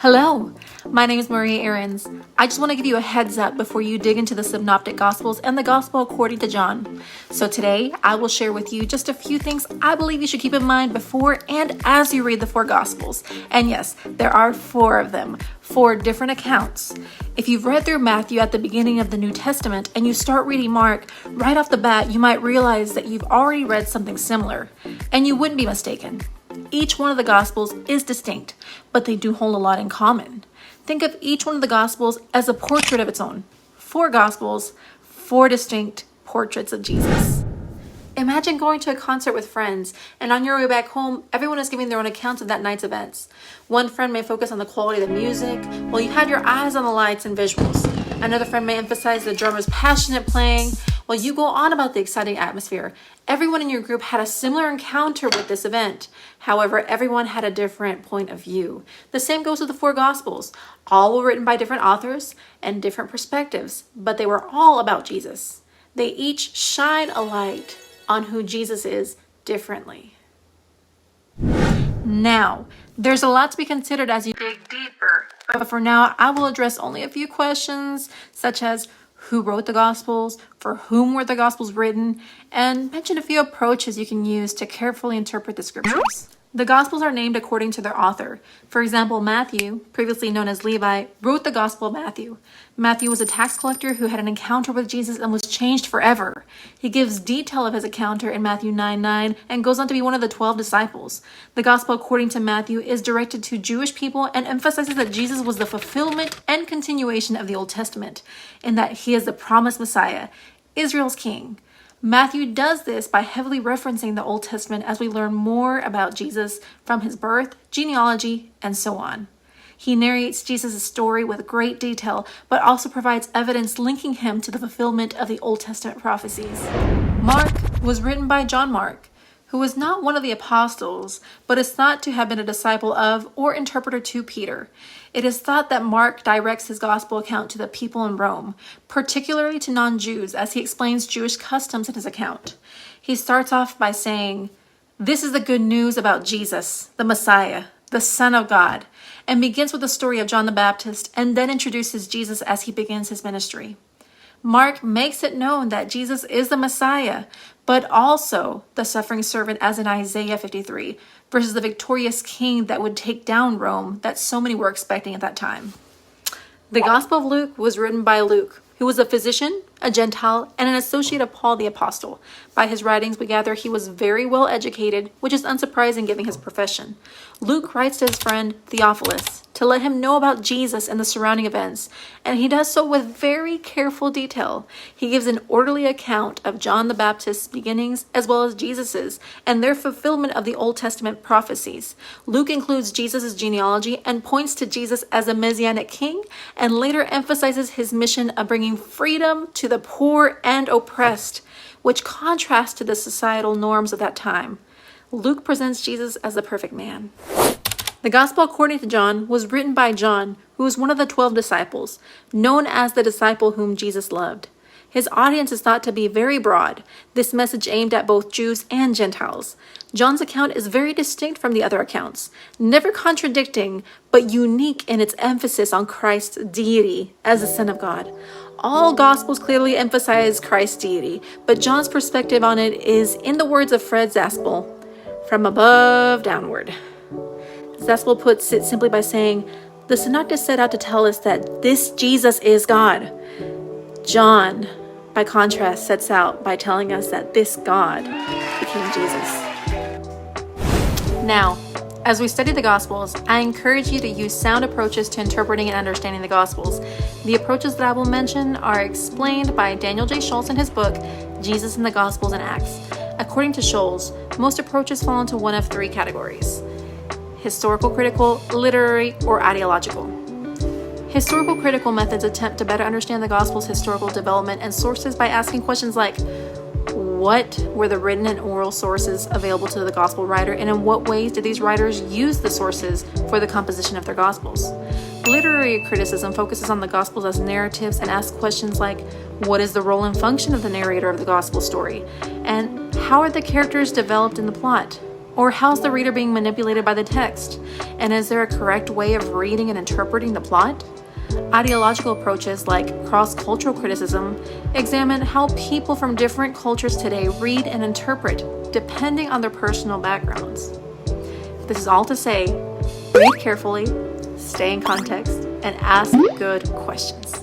Hello, my name is Maria Ahrens. I just want to give you a heads up before you dig into the Synoptic Gospels and the Gospel according to John. So today, I will share with you just a few things I believe you should keep in mind before and as you read the four Gospels. And yes, there are four of them, four different accounts. If you've read through Matthew at the beginning of the New Testament and you start reading Mark, right off the bat, you might realize that you've already read something similar, and you wouldn't be mistaken. Each one of the Gospels is distinct, but they do hold a lot in common. Think of each one of the Gospels as a portrait of its own. Four Gospels, four distinct portraits of Jesus. Imagine going to a concert with friends, and on your way back home, everyone is giving their own accounts of that night's events. One friend may focus on the quality of the music, while you had your eyes on the lights and visuals. Another friend may emphasize the drummer's passionate playing, while you go on about the exciting atmosphere. Everyone in your group had a similar encounter with this event. However, everyone had a different point of view. The same goes with the four Gospels. All were written by different authors and different perspectives, but they were all about Jesus. They each shine a light on who Jesus is differently. Now, there's a lot to be considered as you dig deeper, but for now, I will address only a few questions, such as who wrote the Gospels, for whom were the Gospels written, and mention a few approaches you can use to carefully interpret the scriptures. The Gospels are named according to their author. For example, Matthew, previously known as Levi, wrote the Gospel of Matthew. Matthew was a tax collector who had an encounter with Jesus and was changed forever. He gives detail of his encounter in Matthew 9:9 and goes on to be one of the 12 disciples. The Gospel according to Matthew is directed to Jewish people and emphasizes that Jesus was the fulfillment and continuation of the Old Testament, and that he is the promised Messiah, Israel's king. Matthew does this by heavily referencing the Old Testament as we learn more about Jesus from his birth, genealogy, and so on. He narrates Jesus' story with great detail, but also provides evidence linking him to the fulfillment of the Old Testament prophecies. Mark was written by John Mark, who was not one of the apostles, but is thought to have been a disciple of or interpreter to Peter. It is thought that Mark directs his gospel account to the people in Rome, particularly to non-Jews, as he explains Jewish customs in his account. He starts off by saying, "This is the good news about Jesus, the Messiah, the Son of God," and begins with the story of John the Baptist, and then introduces Jesus as he begins his ministry. Mark makes it known that Jesus is the Messiah, but also the suffering servant as in Isaiah 53, versus the victorious king that would take down Rome that so many were expecting at that time. The Gospel of Luke was written by Luke, who was a physician, a Gentile, and an associate of Paul the Apostle. By his writings, we gather he was very well educated, which is unsurprising given his profession. Luke writes to his friend Theophilus to let him know about Jesus and the surrounding events, and he does so with very careful detail. He gives an orderly account of John the Baptist's beginnings as well as Jesus's and their fulfillment of the Old Testament prophecies. Luke includes Jesus' genealogy and points to Jesus as a messianic king, and later emphasizes his mission of bringing freedom to the poor and oppressed, which contrasts to the societal norms of that time. Luke presents Jesus as the perfect man. The Gospel according to John was written by John, who was one of the 12 disciples, known as the disciple whom Jesus loved. His audience is thought to be very broad, this message aimed at both Jews and Gentiles. John's account is very distinct from the other accounts, never contradicting, but unique in its emphasis on Christ's deity as the Son of God. All Gospels clearly emphasize Christ's deity, but John's perspective on it is, in the words of Fred Zaspel, from above downward. Zaspel puts it simply by saying, the synoptists set out to tell us that this Jesus is God. John, by contrast, sets out by telling us that this God became Jesus. Now, as we study the Gospels, I encourage you to use sound approaches to interpreting and understanding the Gospels. The approaches that I will mention are explained by Daniel J. Schultz in his book, Jesus in the Gospels and Acts. According to Schultz, most approaches fall into one of three categories: historical critical, literary, or ideological. Historical critical methods attempt to better understand the Gospel's historical development and sources by asking questions like, what were the written and oral sources available to the Gospel writer, and in what ways did these writers use the sources for the composition of their Gospels? Literary criticism focuses on the Gospels as narratives and asks questions like, what is the role and function of the narrator of the Gospel story? And how are the characters developed in the plot? Or how's the reader being manipulated by the text? And is there a correct way of reading and interpreting the plot? Ideological approaches like cross-cultural criticism examine how people from different cultures today read and interpret, depending on their personal backgrounds. This is all to say, read carefully, stay in context, and ask good questions.